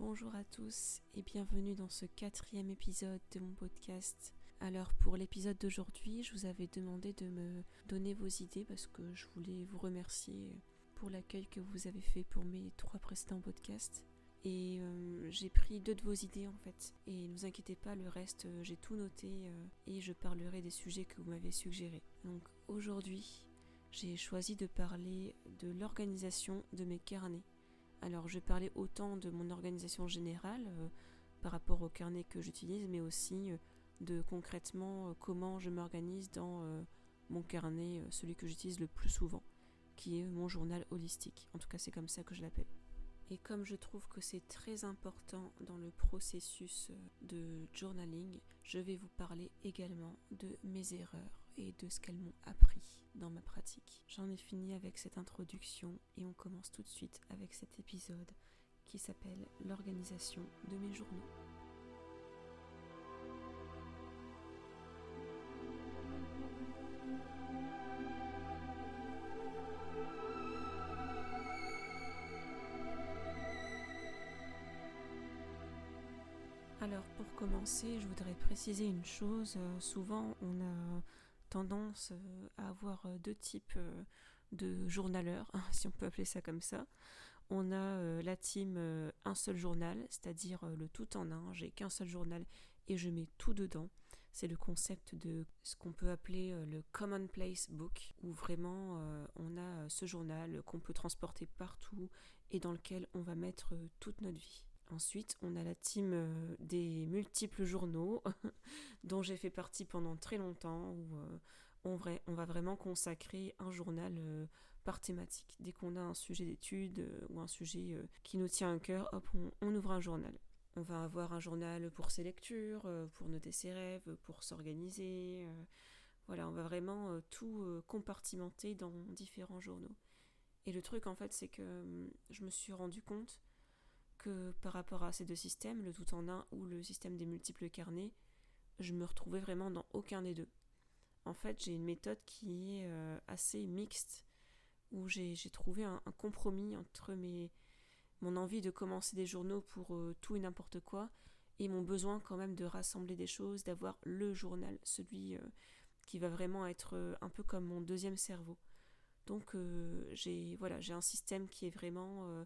Bonjour à tous et bienvenue dans ce 4e épisode de mon podcast. Alors pour l'épisode d'aujourd'hui, je vous avais demandé de me donner vos idées parce que je voulais vous remercier pour l'accueil que vous avez fait pour mes 3 précédents podcasts. Et j'ai pris 2 de vos idées en fait. Et ne vous inquiétez pas, le reste j'ai tout noté et je parlerai des sujets que vous m'avez suggérés. Donc aujourd'hui, j'ai choisi de parler de l'organisation de mes carnets. Alors je vais parler autant de mon organisation générale par rapport au carnet que j'utilise, mais aussi de concrètement comment je m'organise dans mon carnet, celui que j'utilise le plus souvent, qui est mon journal holistique. En tout cas c'est comme ça que je l'appelle. Et comme je trouve que c'est très important dans le processus de journaling, je vais vous parler également de mes erreurs et de ce qu'elles m'ont appris dans ma pratique. J'en ai fini avec cette introduction et on commence tout de suite avec cet épisode qui s'appelle l'organisation de mes journaux. Alors pour commencer, je voudrais préciser une chose. Souvent on a tendance à avoir 2 types de journaleurs, si on peut appeler ça comme ça. On a la team un seul journal, c'est-à-dire le tout en un. J'ai qu'un seul journal et je mets tout dedans. C'est le concept de ce qu'on peut appeler le commonplace book, où vraiment on a ce journal qu'on peut transporter partout et dans lequel on va mettre toute notre vie. Ensuite, on a la team des multiples journaux, dont j'ai fait partie pendant très longtemps, où on va vraiment consacrer un journal par thématique. Dès qu'on a un sujet d'étude ou un sujet qui nous tient à cœur, hop, on ouvre un journal. On va avoir un journal pour ses lectures, pour noter ses rêves, pour s'organiser. Voilà, on va vraiment tout compartimenter dans différents journaux. Et le truc, en fait, c'est que je me suis rendu compte que par rapport à ces 2 systèmes, le tout en un ou le système des multiples carnets, je me retrouvais vraiment dans aucun des 2. En fait, j'ai une méthode qui est assez mixte, où j'ai trouvé un compromis entre mon envie de commencer des journaux pour tout et n'importe quoi, et mon besoin quand même de rassembler des choses, d'avoir le journal, celui qui va vraiment être un peu comme mon deuxième cerveau. Donc j'ai un système qui est vraiment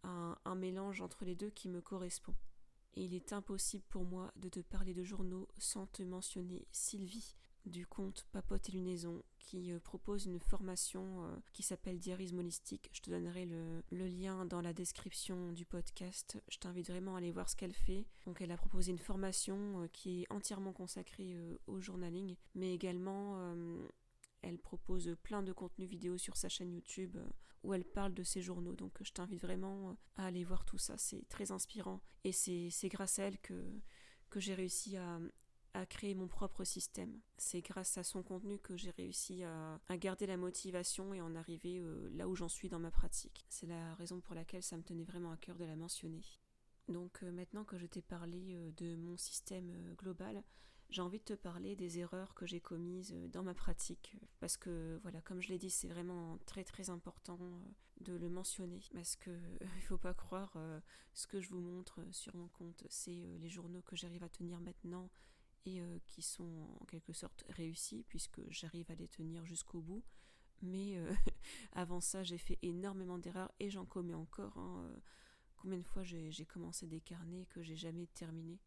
un mélange entre les 2 qui me correspond. Et il est impossible pour moi de te parler de journaux sans te mentionner Sylvie du compte Papote et Lunaison qui propose une formation qui s'appelle Diarisme Holistique. Je te donnerai le lien dans la description du podcast. Je t'invite vraiment à aller voir ce qu'elle fait. Donc elle a proposé une formation qui est entièrement consacrée au journaling, mais également elle propose plein de contenus vidéo sur sa chaîne YouTube où elle parle de ses journaux. Donc je t'invite vraiment à aller voir tout ça. C'est très inspirant. Et c'est grâce à elle que j'ai réussi à créer mon propre système. C'est grâce à son contenu que j'ai réussi à garder la motivation et en arriver là où j'en suis dans ma pratique. C'est la raison pour laquelle ça me tenait vraiment à cœur de la mentionner. Donc maintenant que je t'ai parlé de mon système global, j'ai envie de te parler des erreurs que j'ai commises dans ma pratique. Parce que, voilà, comme je l'ai dit, c'est vraiment très très important de le mentionner. Parce que il ne faut pas croire ce que je vous montre sur mon compte. C'est les journaux que j'arrive à tenir maintenant et qui sont en quelque sorte réussis, puisque j'arrive à les tenir jusqu'au bout. Mais avant ça, j'ai fait énormément d'erreurs et j'en commets encore. Combien de fois j'ai commencé des carnets que j'ai jamais terminés.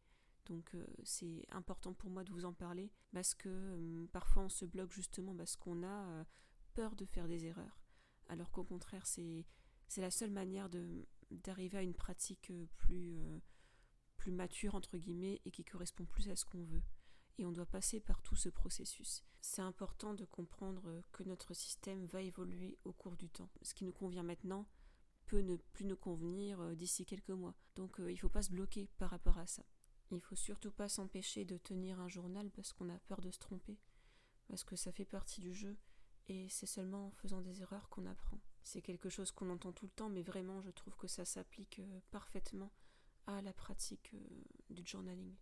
Donc c'est important pour moi de vous en parler parce que parfois on se bloque justement parce qu'on a peur de faire des erreurs. Alors qu'au contraire, c'est la seule manière d'arriver à une pratique plus mature entre guillemets et qui correspond plus à ce qu'on veut. Et on doit passer par tout ce processus. C'est important de comprendre que notre système va évoluer au cours du temps. Ce qui nous convient maintenant peut ne plus nous convenir d'ici quelques mois. Donc il ne faut pas se bloquer par rapport à ça. Il ne faut surtout pas s'empêcher de tenir un journal parce qu'on a peur de se tromper, parce que ça fait partie du jeu et c'est seulement en faisant des erreurs qu'on apprend. C'est quelque chose qu'on entend tout le temps, mais vraiment je trouve que ça s'applique parfaitement à la pratique du journaling.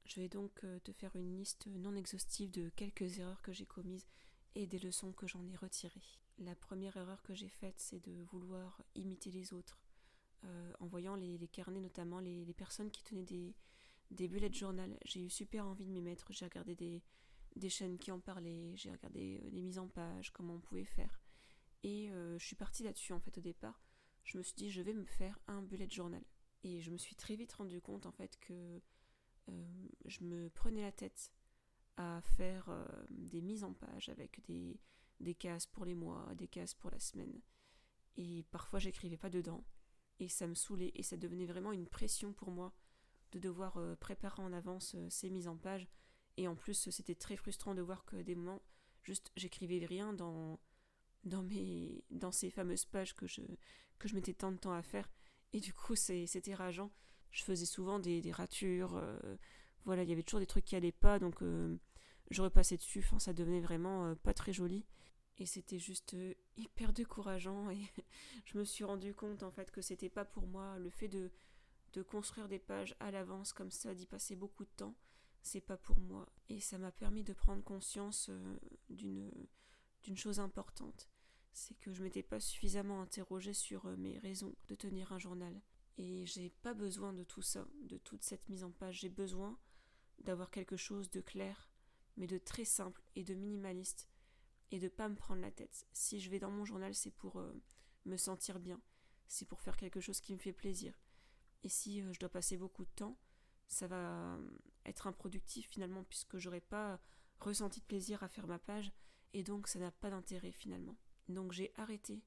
Je vais donc te faire une liste non exhaustive de quelques erreurs que j'ai commises et des leçons que j'en ai retirées. La première erreur que j'ai faite, c'est de vouloir imiter les autres. en voyant les carnets, notamment les personnes qui tenaient des bullet journal. J'ai eu super envie de m'y mettre. J'ai regardé des chaînes qui en parlaient, j'ai regardé les mises en page, comment on pouvait faire. Et je suis partie là-dessus en fait au départ. Je me suis dit je vais me faire un bullet journal. Et je me suis très vite rendu compte en fait que je me prenais la tête à faire des mises en page avec des cases pour les mois, des cases pour la semaine. Et parfois j'écrivais pas dedans. Et ça me saoulait et ça devenait vraiment une pression pour moi de devoir préparer en avance ces mises en page. Et en plus c'était très frustrant de voir que des moments, juste j'écrivais rien dans ces fameuses pages que je mettais tant de temps à faire. Et du coup c'était rageant. Je faisais souvent des ratures. Voilà, il y avait toujours des trucs qui allaient pas. Donc je repassais dessus. Enfin, ça devenait vraiment pas très joli. Et c'était juste hyper décourageant. Et je me suis rendu compte en fait que c'était pas pour moi. Le fait de construire des pages à l'avance comme ça, d'y passer beaucoup de temps, c'est pas pour moi. Et ça m'a permis de prendre conscience d'une chose importante. C'est que je m'étais pas suffisamment interrogée sur mes raisons de tenir un journal. Et j'ai pas besoin de tout ça, de toute cette mise en page. J'ai besoin d'avoir quelque chose de clair, mais de très simple et de minimaliste, et de pas me prendre la tête. Si je vais dans mon journal, c'est pour me sentir bien. C'est pour faire quelque chose qui me fait plaisir. Et si je dois passer beaucoup de temps, ça va être improductif finalement, puisque j'aurai pas ressenti de plaisir à faire ma page, et donc ça n'a pas d'intérêt finalement. Donc j'ai arrêté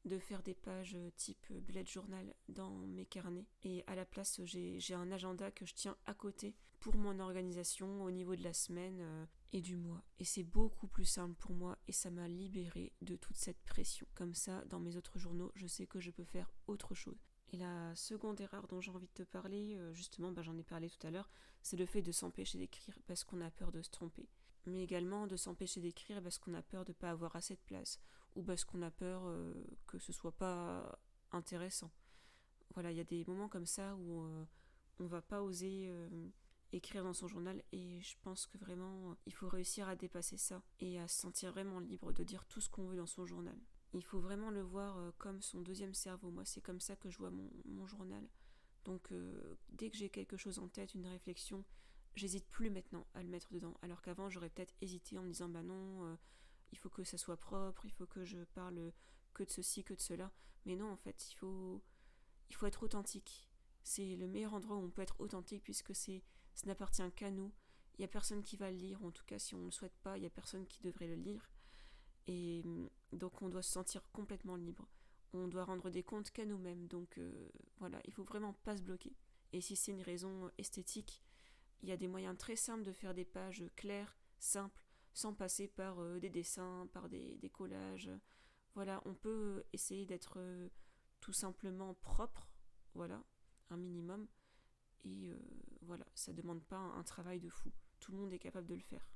de faire des pages type bullet journal dans mes carnets, et à la place j'ai un agenda que je tiens à côté pour mon organisation au niveau de la semaine et du mois. Et c'est beaucoup plus simple pour moi et ça m'a libérée de toute cette pression. Comme ça, dans mes autres journaux, je sais que je peux faire autre chose. Et la seconde erreur dont j'ai envie de te parler, justement, j'en ai parlé tout à l'heure, c'est le fait de s'empêcher d'écrire parce qu'on a peur de se tromper. Mais également de s'empêcher d'écrire parce qu'on a peur de ne pas avoir assez de place ou parce qu'on a peur que ce soit pas intéressant. Voilà, il y a des moments comme ça où on va pas oser écrire dans son journal, et je pense que vraiment il faut réussir à dépasser ça et à se sentir vraiment libre de dire tout ce qu'on veut dans son journal. Il faut vraiment le voir comme son deuxième cerveau. Moi, c'est comme ça que je vois mon journal. Donc, dès que j'ai quelque chose en tête, une réflexion, j'hésite plus maintenant à le mettre dedans. Alors qu'avant, j'aurais peut-être hésité en me disant bah non, il faut que ça soit propre, il faut que je parle que de ceci, que de cela. Mais non, en fait, il faut être authentique. C'est le meilleur endroit où on peut être authentique, puisque ça n'appartient qu'à nous. Il n'y a personne qui va le lire, ou en tout cas, si on ne le souhaite pas, il n'y a personne qui devrait le lire. Et donc on doit se sentir complètement libre. On doit rendre des comptes qu'à nous-mêmes. Donc voilà, il faut vraiment pas se bloquer. Et si c'est une raison esthétique, il y a des moyens très simples de faire des pages claires, simples, sans passer par des dessins, par des collages. Voilà, on peut essayer d'être tout simplement propre, voilà, un minimum. Et voilà, ça demande pas un travail de fou. Tout le monde est capable de le faire.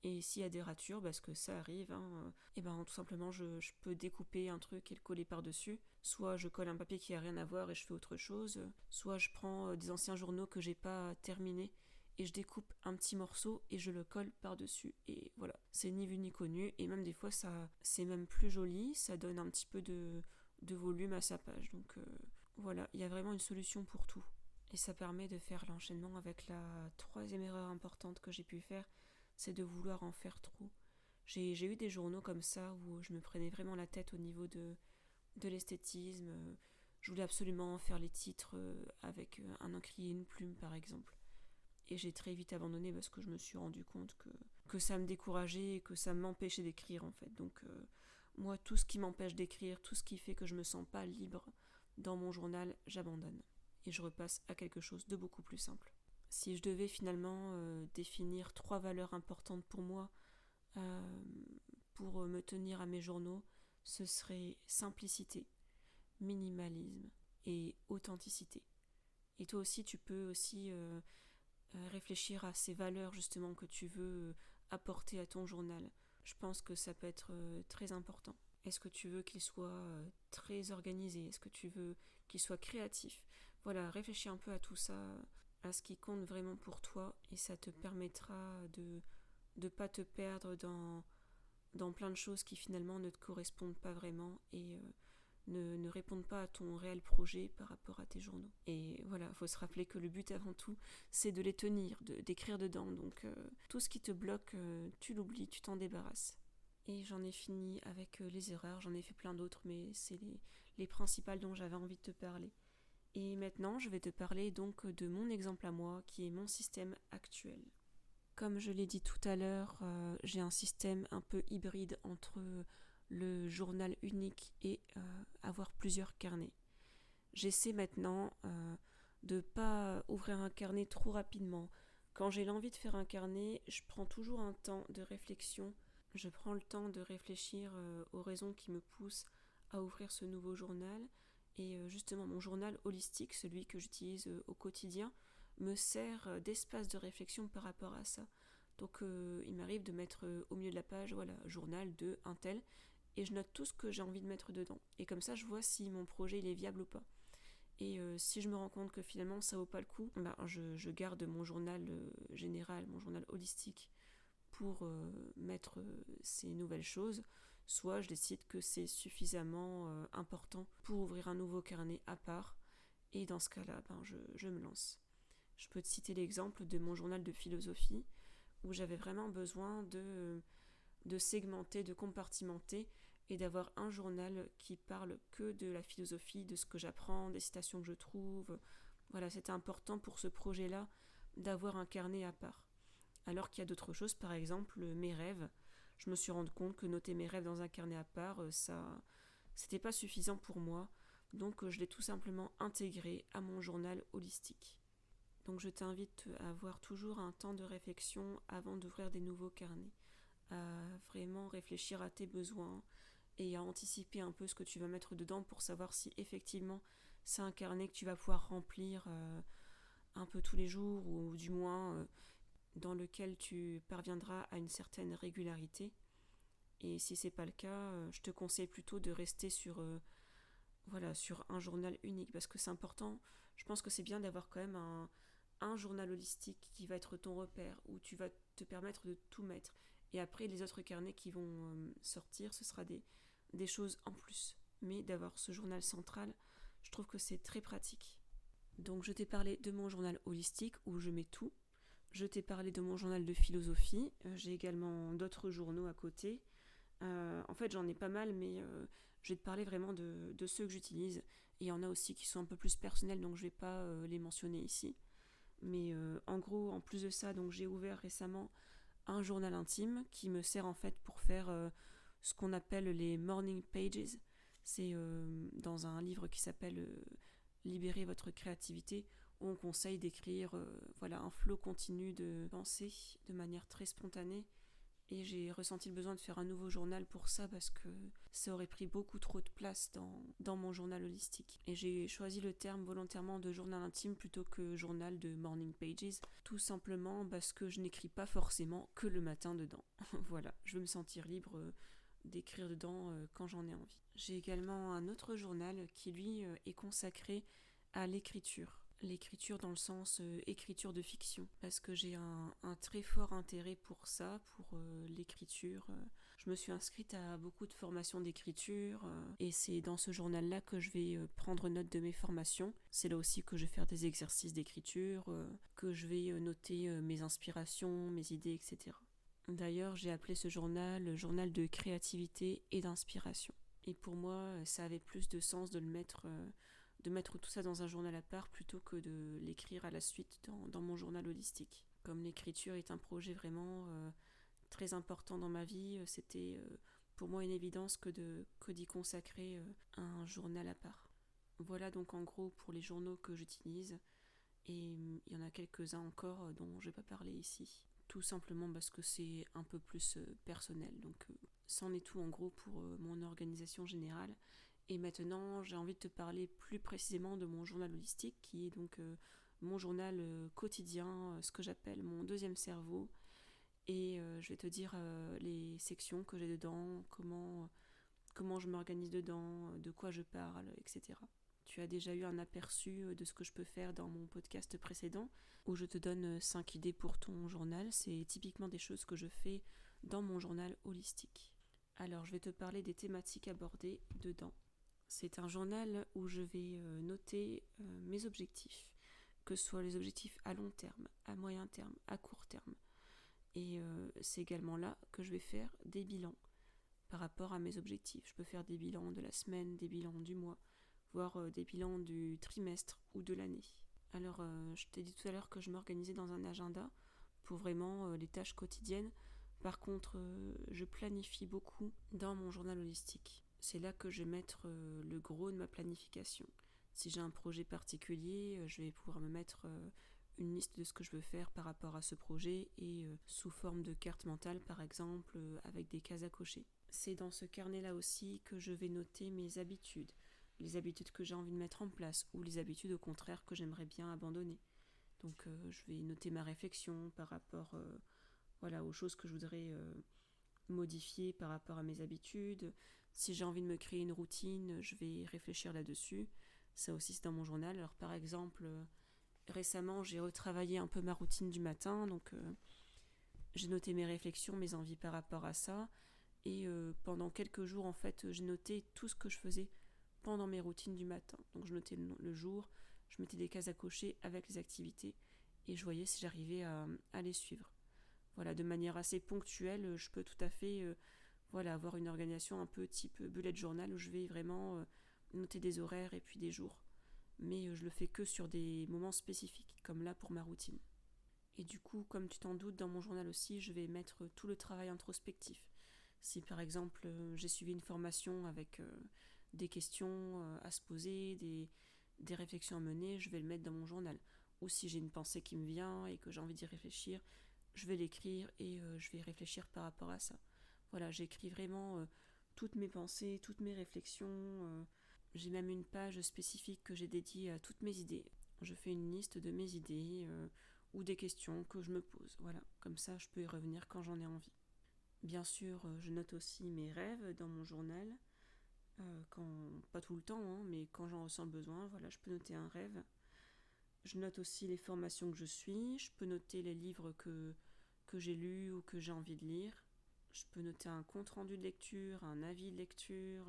Et s'il y a des ratures, parce que ça arrive, et tout simplement je peux découper un truc et le coller par-dessus. Soit je colle un papier qui a rien à voir et je fais autre chose. Soit je prends des anciens journaux que j'ai pas terminés et je découpe un petit morceau et je le colle par-dessus. Et voilà, c'est ni vu ni connu. Et même des fois, c'est même plus joli. Ça donne un petit peu de volume à sa page. Donc voilà, il y a vraiment une solution pour tout. Et ça permet de faire l'enchaînement avec la troisième erreur importante que j'ai pu faire, c'est de vouloir en faire trop. J'ai eu des journaux comme ça où je me prenais vraiment la tête au niveau de l'esthétisme. Je voulais absolument faire les titres avec un encrier et une plume par exemple. Et j'ai très vite abandonné parce que je me suis rendu compte que ça me décourageait et que ça m'empêchait d'écrire en fait. Donc moi, tout ce qui m'empêche d'écrire, tout ce qui fait que je me sens pas libre dans mon journal, j'abandonne. Et je repasse à quelque chose de beaucoup plus simple. Si je devais finalement définir 3 valeurs importantes pour moi pour me tenir à mes journaux, ce serait simplicité, minimalisme et authenticité. Et toi aussi, tu peux aussi réfléchir à ces valeurs justement que tu veux apporter à ton journal. Je pense que ça peut être très important. Est-ce que tu veux qu'il soit très organisé? Est-ce que tu veux qu'il soit créatif? Voilà, réfléchis un peu à tout ça, à ce qui compte vraiment pour toi, et ça te permettra de ne pas te perdre dans plein de choses qui finalement ne te correspondent pas vraiment, et ne répondent pas à ton réel projet par rapport à tes journaux. Et voilà, il faut se rappeler que le but avant tout, c'est de les tenir, d'écrire dedans. Donc tout ce qui te bloque, tu l'oublies, tu t'en débarrasses. Et j'en ai fini avec les erreurs, j'en ai fait plein d'autres, mais c'est les principales dont j'avais envie de te parler. Et maintenant, je vais te parler donc de mon exemple à moi, qui est mon système actuel. Comme je l'ai dit tout à l'heure, j'ai un système un peu hybride entre le journal unique et avoir plusieurs carnets. J'essaie maintenant de ne pas ouvrir un carnet trop rapidement. Quand j'ai l'envie de faire un carnet, je prends toujours un temps de réflexion. Je prends le temps de réfléchir aux raisons qui me poussent à ouvrir ce nouveau journal. Et justement, mon journal holistique, celui que j'utilise au quotidien, me sert d'espace de réflexion par rapport à ça. Donc il m'arrive de mettre au milieu de la page, voilà, journal de un tel, et je note tout ce que j'ai envie de mettre dedans. Et comme ça, je vois si mon projet il est viable ou pas. Et si je me rends compte que finalement ça vaut pas le coup, je garde mon journal général, mon journal holistique pour mettre ces nouvelles choses. Soit je décide que c'est suffisamment important pour ouvrir un nouveau carnet à part. Et dans ce cas-là, je me lance. Je peux te citer l'exemple de mon journal de philosophie où j'avais vraiment besoin de segmenter, de compartimenter et d'avoir un journal qui parle que de la philosophie, de ce que j'apprends, des citations que je trouve. Voilà, c'était important pour ce projet-là d'avoir un carnet à part. Alors qu'il y a d'autres choses, par exemple mes rêves. Je me suis rendu compte que noter mes rêves dans un carnet à part, c'était pas suffisant pour moi. Donc je l'ai tout simplement intégré à mon journal holistique. Donc je t'invite à avoir toujours un temps de réflexion avant d'ouvrir des nouveaux carnets, à vraiment réfléchir à tes besoins et à anticiper un peu ce que tu vas mettre dedans pour savoir si effectivement c'est un carnet que tu vas pouvoir remplir un peu tous les jours ou du moins dans lequel tu parviendras à une certaine régularité. Et si c'est pas le cas, je te conseille plutôt de rester sur un journal unique parce que c'est important. Je pense que c'est bien d'avoir quand même un journal holistique qui va être ton repère, où tu vas te permettre de tout mettre. Et après, les autres carnets qui vont sortir, ce sera des choses en plus. Mais d'avoir ce journal central, je trouve que c'est très pratique. Donc je t'ai parlé de mon journal holistique où je mets tout. Je t'ai parlé de mon journal de philosophie. J'ai également d'autres journaux à côté. En fait, j'en ai pas mal, mais je vais te parler vraiment de ceux que j'utilise. Et il y en a aussi qui sont un peu plus personnels, donc je ne vais pas les mentionner ici. Mais en gros, en plus de ça, donc j'ai ouvert récemment un journal intime qui me sert en fait pour faire ce qu'on appelle les morning pages. C'est dans un livre qui s'appelle Libérer votre créativité, où on conseille d'écrire un flot continu de pensées de manière très spontanée. Et j'ai ressenti le besoin de faire un nouveau journal pour ça parce que ça aurait pris beaucoup trop de place dans mon journal holistique. Et j'ai choisi le terme volontairement de journal intime plutôt que journal de morning pages, tout simplement parce que je n'écris pas forcément que le matin dedans. Voilà, je veux me sentir libre d'écrire dedans quand j'en ai envie. J'ai également un autre journal qui lui est consacré à l'écriture. L'écriture dans le sens écriture de fiction, parce que j'ai un très fort intérêt pour ça, pour l'écriture. Je me suis inscrite à beaucoup de formations d'écriture et c'est dans ce journal-là que je vais prendre note de mes formations. C'est là aussi que je vais faire des exercices d'écriture, que je vais noter mes inspirations, mes idées, etc. D'ailleurs, j'ai appelé ce journal le journal de créativité et d'inspiration. Et pour moi, ça avait plus de sens de mettre tout ça dans un journal à part plutôt que de l'écrire à la suite dans mon journal holistique. Comme l'écriture est un projet vraiment très important dans ma vie, c'était pour moi une évidence que d'y consacrer un journal à part. Voilà donc en gros pour les journaux que j'utilise et il y en a quelques-uns encore dont je ne vais pas parler ici. Tout simplement parce que c'est un peu plus personnel. Donc c'en est tout en gros pour mon organisation générale. Et maintenant, j'ai envie de te parler plus précisément de mon journal holistique, qui est donc mon journal quotidien, ce que j'appelle mon deuxième cerveau. Et je vais te dire les sections que j'ai dedans, comment je m'organise dedans, de quoi je parle, etc. Tu as déjà eu un aperçu de ce que je peux faire dans mon podcast précédent, où je te donne 5 idées pour ton journal. C'est typiquement des choses que je fais dans mon journal holistique. Alors, je vais te parler des thématiques abordées dedans. C'est un journal où je vais noter mes objectifs, que ce soit les objectifs à long terme, à moyen terme, à court terme. Et c'est également là que je vais faire des bilans par rapport à mes objectifs. Je peux faire des bilans de la semaine, des bilans du mois, voire des bilans du trimestre ou de l'année. Alors, je t'ai dit tout à l'heure que je m'organisais dans un agenda pour vraiment les tâches quotidiennes. Par contre, je planifie beaucoup dans mon journal holistique. C'est là que je vais mettre le gros de ma planification. Si j'ai un projet particulier, je vais pouvoir me mettre une liste de ce que je veux faire par rapport à ce projet et sous forme de carte mentale par exemple avec des cases à cocher. C'est dans ce carnet-là aussi que je vais noter mes habitudes, les habitudes que j'ai envie de mettre en place ou les habitudes au contraire que j'aimerais bien abandonner. Donc je vais noter ma réflexion par rapport aux choses que je voudrais modifier par rapport à mes habitudes. Si j'ai envie de me créer une routine, je vais réfléchir là-dessus. Ça aussi c'est dans mon journal. Alors par exemple, récemment j'ai retravaillé un peu ma routine du matin, donc j'ai noté mes réflexions, mes envies par rapport à ça. Et pendant quelques jours, en fait, j'ai noté tout ce que je faisais pendant mes routines du matin. Donc je notais le jour, je mettais des cases à cocher avec les activités et je voyais si j'arrivais à les suivre. Voilà, de manière assez ponctuelle, je peux tout à fait avoir une organisation un peu type bullet journal où je vais vraiment noter des horaires et puis des jours. Mais je le fais que sur des moments spécifiques, comme là pour ma routine. Et du coup, comme tu t'en doutes, dans mon journal aussi, je vais mettre tout le travail introspectif. Si par exemple j'ai suivi une formation avec des questions à se poser, des réflexions à mener, je vais le mettre dans mon journal. Ou si j'ai une pensée qui me vient et que j'ai envie d'y réfléchir, je vais l'écrire et je vais réfléchir par rapport à ça. Voilà, j'écris vraiment toutes mes pensées, toutes mes réflexions. J'ai même une page spécifique que j'ai dédiée à toutes mes idées. Je fais une liste de mes idées ou des questions que je me pose. Voilà, comme ça je peux y revenir quand j'en ai envie. Bien sûr, je note aussi mes rêves dans mon journal, pas tout le temps, hein, mais quand j'en ressens le besoin, voilà, je peux noter un rêve. Je note aussi les formations que je suis, je peux noter les livres que j'ai lus ou que j'ai envie de lire. Je peux noter un compte-rendu de lecture, un avis de lecture,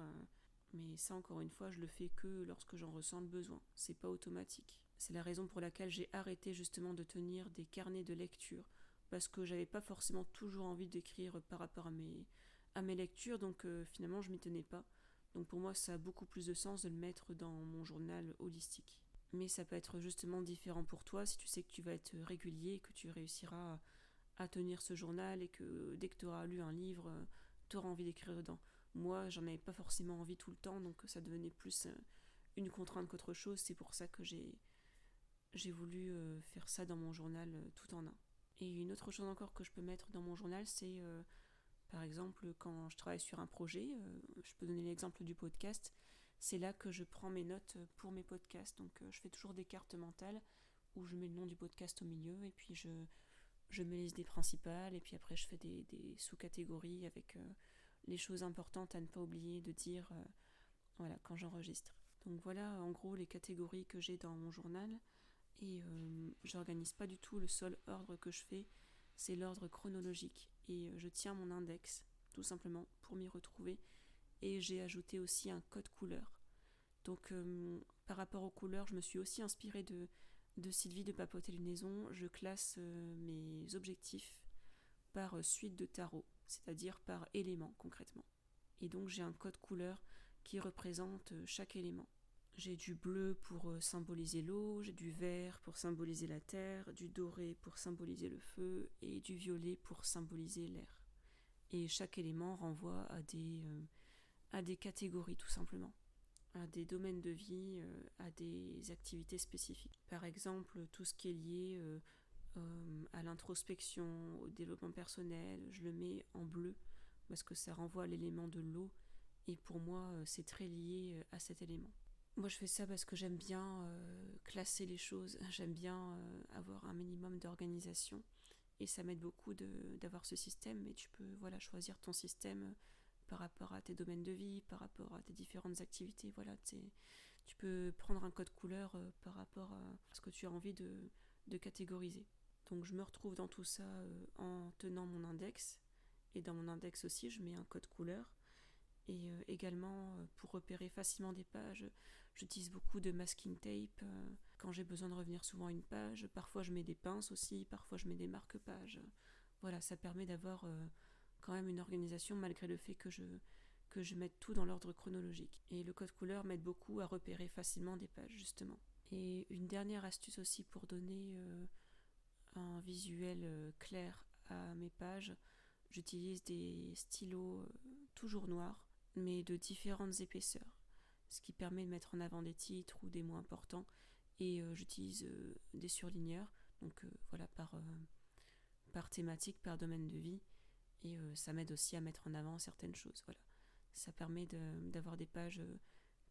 mais ça encore une fois, je le fais que lorsque j'en ressens le besoin, c'est pas automatique. C'est la raison pour laquelle j'ai arrêté justement de tenir des carnets de lecture, parce que j'avais pas forcément toujours envie d'écrire par rapport à mes lectures, donc finalement je m'y tenais pas. Donc pour moi ça a beaucoup plus de sens de le mettre dans mon journal holistique. Mais ça peut être justement différent pour toi si tu sais que tu vas être régulier, que tu réussiras à tenir ce journal et que dès que tu auras lu un livre, tu auras envie d'écrire dedans. Moi, j'en avais pas forcément envie tout le temps, donc ça devenait plus une contrainte qu'autre chose. C'est pour ça que j'ai voulu faire ça dans mon journal tout en un. Et une autre chose encore que je peux mettre dans mon journal, c'est par exemple quand je travaille sur un projet, je peux donner l'exemple du podcast, c'est là que je prends mes notes pour mes podcasts. Donc je fais toujours des cartes mentales où je mets le nom du podcast au milieu et puis je mets les idées principales et puis après je fais des sous-catégories avec les choses importantes à ne pas oublier de dire quand j'enregistre. Donc voilà en gros les catégories que j'ai dans mon journal et j'organise pas du tout le seul ordre que je fais, c'est l'ordre chronologique et je tiens mon index tout simplement pour m'y retrouver et j'ai ajouté aussi un code couleur. Donc par rapport aux couleurs, je me suis aussi inspirée de Sylvie de Papoter Lunaison. Je classe mes objectifs par suite de tarot, c'est-à-dire par élément concrètement. Et donc j'ai un code couleur qui représente chaque élément. J'ai du bleu pour symboliser l'eau, j'ai du vert pour symboliser la terre, du doré pour symboliser le feu et du violet pour symboliser l'air. Et chaque élément renvoie à des catégories tout simplement, à des domaines de vie, à des activités spécifiques. Par exemple, tout ce qui est lié à l'introspection, au développement personnel, je le mets en bleu parce que ça renvoie à l'élément de l'eau et pour moi c'est très lié à cet élément. Moi je fais ça parce que j'aime bien classer les choses, j'aime bien avoir un minimum d'organisation et ça m'aide beaucoup d'avoir ce système et tu peux choisir ton système par rapport à tes domaines de vie, par rapport à tes différentes activités. Tu peux prendre un code couleur par rapport à ce que tu as envie de catégoriser. Donc je me retrouve dans tout ça en tenant mon index et dans mon index aussi je mets un code couleur Et également, pour repérer facilement des pages, j'utilise beaucoup de masking tape. Quand j'ai besoin de revenir souvent à une page, parfois je mets des pinces aussi, parfois je mets des marque-pages. Voilà, ça permet d'avoir quand même une organisation malgré le fait que je mette tout dans l'ordre chronologique. Et le code couleur m'aide beaucoup à repérer facilement des pages, justement. Et une dernière astuce aussi pour donner un visuel clair à mes pages, j'utilise des stylos toujours noirs, mais de différentes épaisseurs, ce qui permet de mettre en avant des titres ou des mots importants. Et j'utilise des surligneurs, donc voilà, par thématique, par domaine de vie. Et ça m'aide aussi à mettre en avant certaines choses. Voilà. Ça permet d'avoir des pages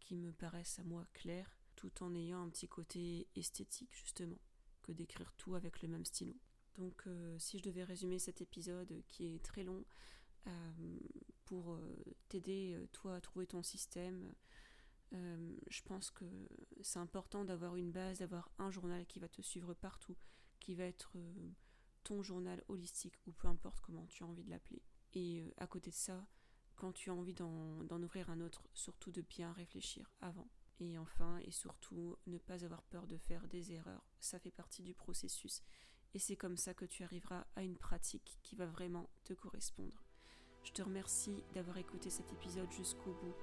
qui me paraissent à moi claires, tout en ayant un petit côté esthétique, justement, que d'écrire tout avec le même stylo. Donc si je devais résumer cet épisode qui est très long, pour t'aider toi à trouver ton système, je pense que c'est important d'avoir une base, d'avoir un journal qui va te suivre partout, qui va être ton journal holistique, ou peu importe comment tu as envie de l'appeler. Et à côté de ça, quand tu as envie d'en ouvrir un autre, surtout de bien réfléchir avant. Et enfin, et surtout, ne pas avoir peur de faire des erreurs. Ça fait partie du processus. Et c'est comme ça que tu arriveras à une pratique qui va vraiment te correspondre. Je te remercie d'avoir écouté cet épisode jusqu'au bout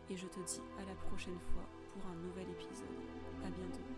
et je te dis à la prochaine fois pour un nouvel épisode. À bientôt.